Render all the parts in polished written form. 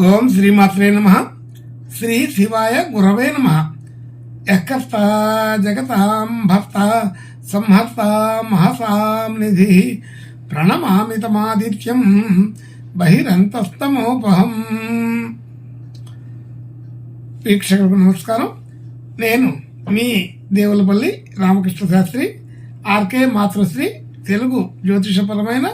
ఓం శ్రీమాత్రే నమ. శ్రీ శివాయ గురవే నమ. యఃకర్త జగతాం భర్త సంహర్త మహసాం నిధి ప్రణమామితమాదిత్యం బహిరంతస్తమోపహం. వీక్షకులకు నమస్కారం. నేను మీ దేవులపల్లి రామకృష్ణ శాస్త్రి, ఆర్కే మాతృశ్రీ తెలుగు జ్యోతిషపరమైన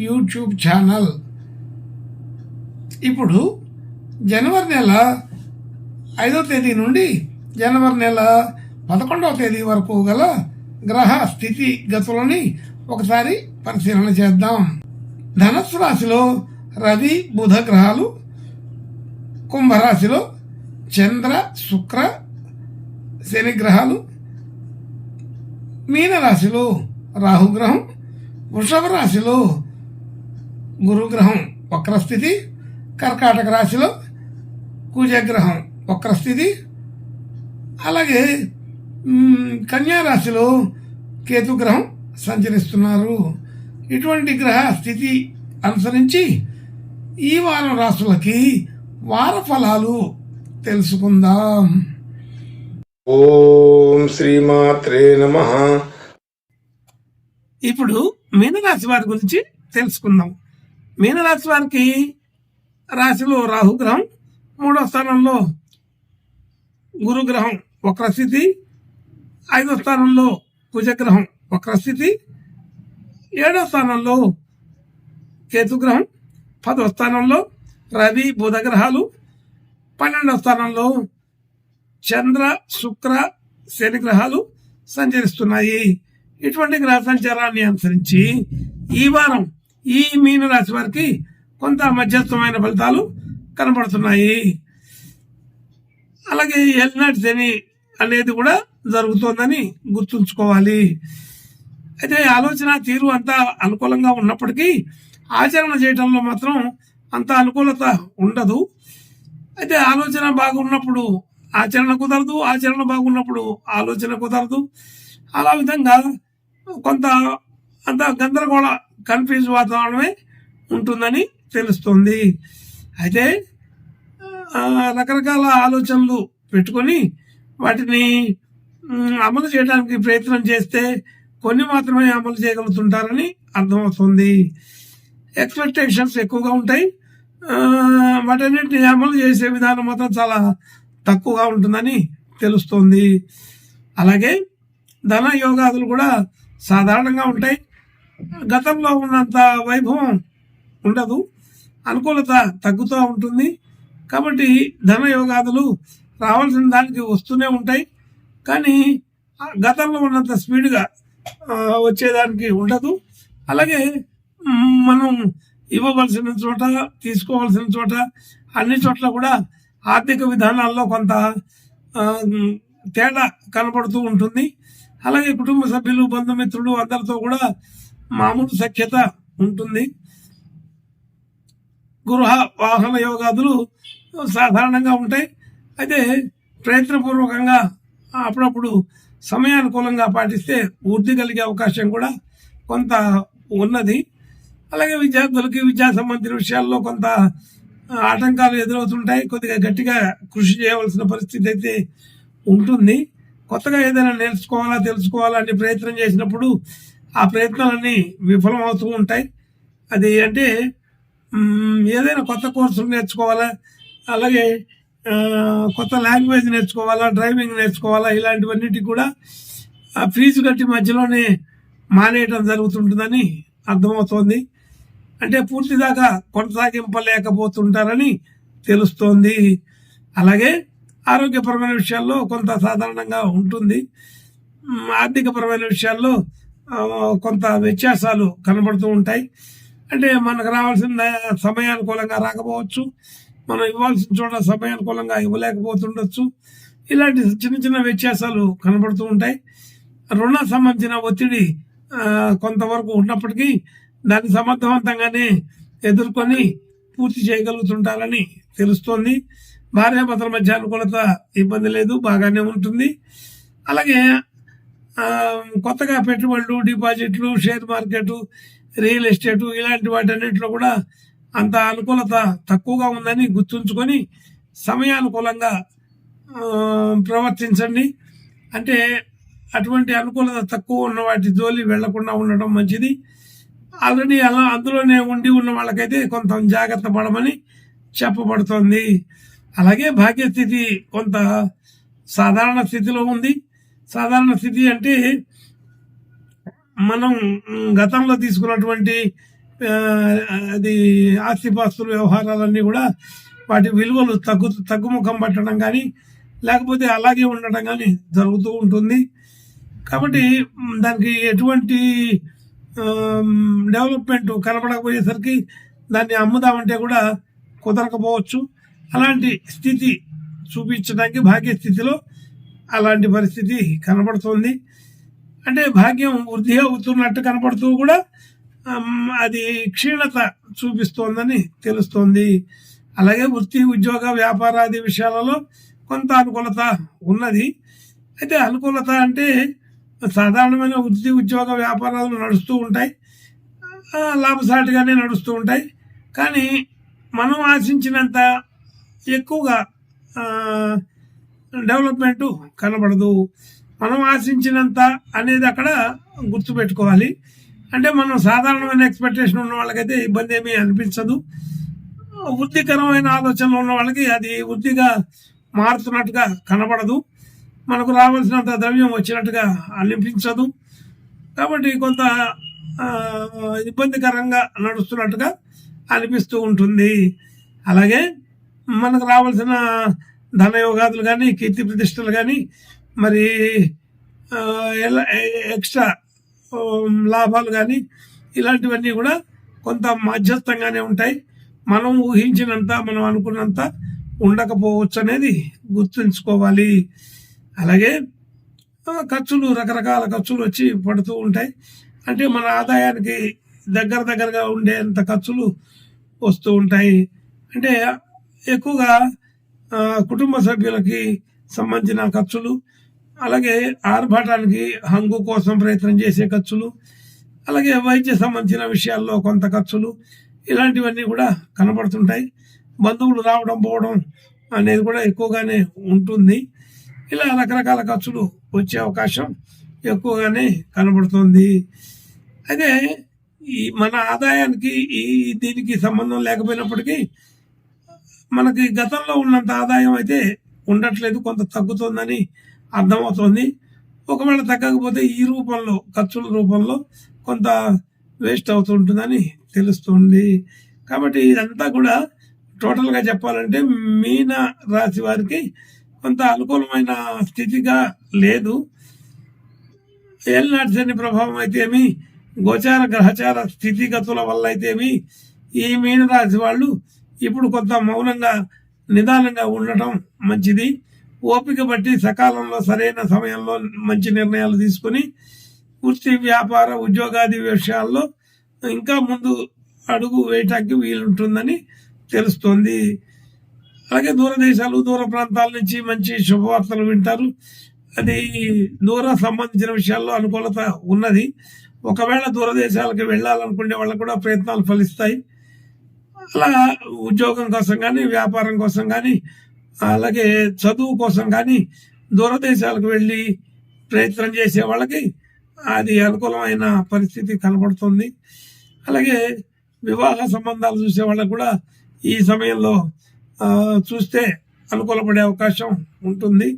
యూట్యూబ్ ఛానల్. ఇప్పుడు జనవరి నెల 5వ తేదీ నుండి జనవరి నెల 11వ తేదీ వరకు గల గ్రహ స్థితి గతులని ఒకసారి పరిశీలన చేద్దాం. ధనస్సు రాశిలో రవి బుధ గ్రహాలు, కుంభరాశిలో చంద్ర శుక్ర శని గ్రహాలు, మీనరాశిలో రాహుగ్రహం, వృషభ రాశిలో గురుగ్రహం వక్రస్థితి, కర్కాటక రాశిలో కుజగ్రహం వక్రస్థితి, అలాగే కన్యా రాశిలో కేతుగ్రహం సంచరిస్తున్నారు. ఇటువంటి గ్రహ స్థితి అనుసరించి ఈ వారం రాశులకి వార ఫలాలు తెలుసుకుందాం. ఓం శ్రీమాత్రే నమః. ఇప్పుడు మీనరాశి వారి గురించి తెలుసుకుందాం. మీనరాశి వారికి రాశిలో రాహుగ్రహం, 3వ స్థానంలో గురుగ్రహం వక్రస్థితి, 5వ స్థానంలో కుజగ్రహం వక్రస్థితి, 7వ స్థానంలో కేతుగ్రహం, 10వ స్థానంలో రవి బుధ గ్రహాలు, 12వ స్థానంలో చంద్ర శుక్ర శని గ్రహాలు సంచరిస్తున్నాయి. ఇటువంటి గ్రహ సంచారాన్ని అనుసరించి ఈ వారం ఈ మీనరాశి వారికి కొంత మధ్యస్థమైన ఫలితాలు కనబడుతున్నాయి. అలాగే ఎల్నాటి శని అనేది కూడా జరుగుతోందని గుర్తుంచుకోవాలి. అయితే ఆలోచన తీరు అంతా అనుకూలంగా ఉన్నప్పటికీ ఆచరణ చేయడంలో మాత్రం అంత అనుకూలత ఉండదు. అయితే ఆలోచన బాగున్నప్పుడు ఆచరణ కుదరదు, ఆచరణ బాగున్నప్పుడు ఆలోచన కుదరదు. అలా విధంగా కొంత అంత గందరగోళ కన్ఫ్యూజ్ వాతావరణమే ఉంటుందని తెలుస్తుంది. అయితే రకరకాల ఆలోచనలు పెట్టుకొని వాటిని అమలు చేయడానికి ప్రయత్నం చేస్తే కొన్ని మాత్రమే అమలు చేయగలుగుతుంటారని అర్థమవుతుంది. ఎక్స్పెక్టేషన్స్ ఎక్కువగా ఉంటాయి, వాటన్నిటిని అమలు చేసే విధానం మాత్రం చాలా తక్కువగా ఉంటుందని తెలుస్తుంది. అలాగే ధన యోగాదులు కూడా సాధారణంగా ఉంటాయి. గతంలో ఉన్నంత వైభవం ఉండదు, అనుకూలత తగ్గుతూ ఉంటుంది. కాబట్టి ధన యోగాదులు రావాల్సిన దానికి వస్తూనే ఉంటాయి, కానీ గతంలో ఉన్నంత స్పీడ్గా వచ్చేదానికి ఉండదు. అలాగే మనం ఇవ్వవలసిన చోట, తీసుకోవాల్సిన చోట, అన్ని చోట్ల కూడా ఆర్థిక విధానాల్లో కొంత తేడా కనబడుతూ ఉంటుంది. అలాగే కుటుంబ సభ్యులు, బంధుమిత్రులు అందరితో కూడా మామూలు సఖ్యత ఉంటుంది. గృహ వాహన యోగాదులు సాధారణంగా ఉంటాయి. అయితే ప్రయత్నపూర్వకంగా అప్పుడప్పుడు సమయానుకూలంగా పాటిస్తే వృద్ధి కలిగే అవకాశం కూడా కొంత ఉన్నది. అలాగే విద్యార్థులకి విద్యా సంబంధించిన విషయాల్లో కొంత ఆటంకాలు ఎదురవుతుంటాయి. కొద్దిగా గట్టిగా కృషి చేయవలసిన పరిస్థితి అయితే ఉంటుంది. కొత్తగా ఏదైనా నేర్చుకోవాలా, తెలుసుకోవాలా అని ప్రయత్నం చేసినప్పుడు ఆ ప్రయత్నాలన్నీ విఫలమవుతూ ఉంటాయి. అది అంటే ఏదైనా కొత్త కోర్సులు నేర్చుకోవాలా, అలాగే కొత్త లాంగ్వేజ్ నేర్చుకోవాలా, డ్రైవింగ్ నేర్చుకోవాలా, ఇలాంటివన్నిటికి కూడా ఫీజు కట్టి మధ్యలోనే మానేయటం జరుగుతుంటుందని అర్థమవుతోంది. అంటే పూర్తి దాకా కొనసాగింపలేకపోతుంటారని తెలుస్తోంది. అలాగే ఆరోగ్యపరమైన విషయాల్లో కొంత సాధారణంగా ఉంటుంది. ఆర్థికపరమైన విషయాల్లో కొంత వ్యత్యాసాలు కనబడుతూ ఉంటాయి. అంటే మనకు రావాల్సిన సమయానుకూలంగా రాకపోవచ్చు, మనం ఇవ్వాల్సిన చోట సమయానుకూలంగా ఇవ్వలేకపోతుండొచ్చు. ఇలాంటి చిన్న చిన్న వ్యత్యాసాలు కనబడుతూ ఉంటాయి. రుణ సంబంధించిన ఒత్తిడి కొంతవరకు ఉన్నప్పటికీ దాన్ని సమర్థవంతంగానే ఎదుర్కొని పూర్తి చేయగలుగుతుంటారని తెలుస్తోంది. భార్యాభర్తల మధ్య అనుకూలత ఇబ్బంది లేదు, బాగానే ఉంటుంది. అలాగే కొత్తగా పెట్టుబడులు, డిపాజిట్లు, షేర్ మార్కెట్, రియల్ ఎస్టేటు ఇలాంటి వాటన్నిటిలో కూడా అంత అనుకూలత తక్కువగా ఉందని గుర్తుంచుకొని సమయానుకూలంగా ప్రవర్తించండి. అంటే అటువంటి అనుకూలత తక్కువ ఉన్న వాటి జోలి వెళ్లకుండా ఉండడం మంచిది. ఆల్రెడీ అలా అందులోనే ఉండి ఉన్న వాళ్ళకైతే కొంత జాగ్రత్త పడమని చెప్పబడుతోంది. అలాగే భాగ్యస్థితి కొంత సాధారణ స్థితిలో ఉంది. సాధారణ స్థితి అంటే మనం గతంలో తీసుకున్నటువంటి అది ఆస్తిపాస్తుల వ్యవహారాలన్నీ కూడా వాటి విలువలు తగ్గుముఖం పట్టడం కానీ లేకపోతే అలాగే ఉండడం కానీ జరుగుతూ ఉంటుంది. కాబట్టి దానికి ఎటువంటి డెవలప్మెంట్ కనపడకపోయేసరికి దాన్ని అమ్ముదామంటే కూడా కుదరకపోవచ్చు. అలాంటి స్థితి చూపించడానికి భాగ్యస్థితిలో అలాంటి పరిస్థితి కనబడుతోంది. అంటే భాగ్యం వృద్ధి అవుతున్నట్టు కనపడుతూ కూడా అది క్షీణత చూపిస్తోందని తెలుస్తోంది. అలాగే వృత్తి ఉద్యోగ వ్యాపారాది విషయాలలో కొంత అనుకూలత ఉన్నది. అయితే అనుకూలత అంటే సాధారణమైన వృత్తి ఉద్యోగ వ్యాపారాలు నడుస్తూ ఉంటాయి, లాభసాటిగానే నడుస్తూ ఉంటాయి. కానీ మనం ఆశించినంత ఎక్కువగా డెవలప్మెంట్ కనబడదు. మనం ఆశించినంత అనేది అక్కడ గుర్తుపెట్టుకోవాలి. అంటే మనం సాధారణమైన ఎక్స్పెక్టేషన్ ఉన్న వాళ్ళకైతే ఇబ్బంది ఏమీ అనిపించదు. వృత్తికరమైన ఆలోచనలు ఉన్న వాళ్ళకి అది వృత్తిగా మారుతున్నట్టుగా కనబడదు. మనకు రావాల్సినంత ద్రవ్యం వచ్చినట్టుగా అనిపించదు. కాబట్టి కొంత ఇబ్బందికరంగా నడుస్తున్నట్టుగా అనిపిస్తూ ఉంటుంది. అలాగే మనకు రావాల్సిన ధనయోగాదులు కానీ కీర్తి ప్రతిష్టలు కానీ మరి ఎక్స్ట్రా లాభాలు కానీ ఇలాంటివన్నీ కూడా కొంత మధ్యస్థంగానే ఉంటాయి. మనం ఊహించినంత మనం అనుకున్నంత ఉండకపోవచ్చు అనేది గుర్తుంచుకోవాలి. అలాగే ఖర్చులు రకరకాల ఖర్చులు వచ్చి పడుతూ ఉంటాయి. అంటే మన ఆదాయానికి దగ్గరగా ఉండేంత ఖర్చులు వస్తూ ఉంటాయి. అంటే ఎక్కువగా కుటుంబ సభ్యులకి సంబంధించిన ఖర్చులు, అలాగే ఆర్భాటానికి హంగు కోసం ప్రయత్నం చేసే ఖర్చులు, అలాగే వైద్య సంబంధించిన విషయాల్లో కొంత ఖర్చులు, ఇలాంటివన్నీ కూడా కనబడుతుంటాయి. బంధువులు రావడం పోవడం అనేది కూడా ఎక్కువగానే ఉంటుంది. ఇలా రకరకాల ఖర్చులు వచ్చే అవకాశం ఎక్కువగానే కనబడుతుంది. అయితే ఈ మన ఆదాయానికి దీనికి సంబంధం లేకపోయినప్పటికీ మనకి గతంలో ఉన్నంత ఆదాయం అయితే ఉండట్లేదు, కొంత తగ్గుతుందని అర్థమవుతుంది. ఒకవేళ తగ్గకపోతే ఈ రూపంలో ఖర్చుల రూపంలో కొంత వేస్ట్ అవుతుంటుందని తెలుస్తుంది. కాబట్టి ఇదంతా కూడా టోటల్గా చెప్పాలంటే మీన రాశి వారికి కొంత అనుకూలమైన స్థితిగా లేదు. ఏలినాటి శని ప్రభావం అయితేమి, గోచార గ్రహచార స్థితిగతుల వల్ల అయితేమి ఈ మీనరాశి వాళ్ళు ఇప్పుడు కొంత మౌనంగా నిదానంగా ఉండటం మంచిది. ఓపిక బట్టి సకాలంలో సరైన సమయంలో మంచి నిర్ణయాలు తీసుకుని వృత్తి వ్యాపార ఉద్యోగాది విషయాల్లో ఇంకా ముందు అడుగు వేయటానికి వీలుంటుందని తెలుస్తోంది. అలాగే దూరదేశాలు దూర ప్రాంతాల నుంచి మంచి శుభవార్తలు వింటారు. అది దూర సంబంధించిన విషయాల్లో అనుకూలత ఉన్నది. ఒకవేళ దూరదేశాలకు వెళ్ళాలనుకునే వాళ్ళకు కూడా ప్రయత్నాలు ఫలిస్తాయి. అలా ఉద్యోగం కోసం కానీ వ్యాపారం కోసం కానీ అలాగే చదువు కోసం కానీ దూరదేశాలకు వెళ్ళి ప్రయత్నం చేసే వాళ్ళకి అది అనుకూలమైన పరిస్థితి కనబడుతుంది. అలాగే వివాహ సంబంధాలు చూసే వాళ్ళకు కూడా ఈ సమయంలో చూస్తే అనుకూలపడే అవకాశం ఉంటుంది.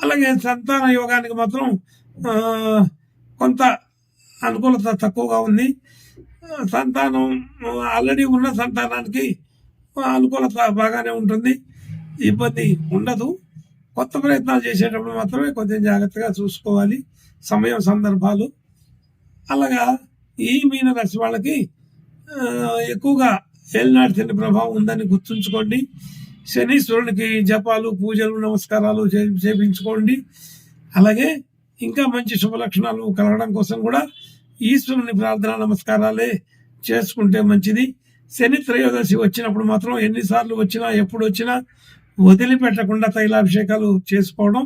అలాగే సంతాన యోగానికి మాత్రం కొంత అనుకూలత తక్కువగా ఉంది. సంతానం ఆల్రెడీ ఉన్న సంతానానికి అనుకూలత బాగానే ఉంటుంది, ఇబ్బంది ఉండదు. కొత్త ప్రయత్నాలు చేసేటప్పుడు మాత్రమే కొంచెం జాగ్రత్తగా చూసుకోవాలి సమయం సందర్భాలు. అలాగా ఈ మీనరాశి వాళ్ళకి ఎక్కువగా ఏలినాటి శని ప్రభావం ఉందని గుర్తుంచుకోండి. శనీశ్వరునికి జపాలు పూజలు నమస్కారాలు చేపించుకోండి. అలాగే ఇంకా మంచి శుభ లక్షణాలు కలగడం కోసం కూడా ఈశ్వరుని ప్రార్థన నమస్కారాలే చేసుకుంటే మంచిది. శని త్రయోదశి వచ్చినప్పుడు మాత్రం ఎన్నిసార్లు వచ్చినా ఎప్పుడు వచ్చినా వదిలిపెట్టకుండా తైలాభిషేకాలు చేసుకోవడం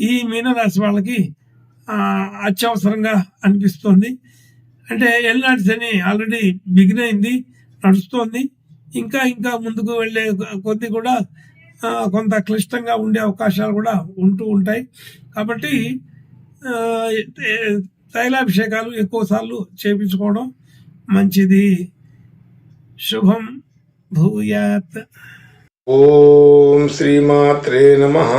ఈ మీనరాశి వాళ్ళకి అత్యవసరంగా అనిపిస్తుంది. అంటే ఏలినాటి శని ఆల్రెడీ బిగిన్ అయింది, నడుస్తోంది. ఇంకా ఇంకా ముందుకు వెళ్ళే కొద్ది కూడా కొంత క్లిష్టంగా ఉండే అవకాశాలు కూడా ఉంటూ ఉంటాయి. కాబట్టి ఆ, తైలాభిషేకాలు ఎక్కువ సార్లు చేపించుకోవడం మంచిది. శుభం భూయాత్. ఓం శ్రీమాత్రే నమః.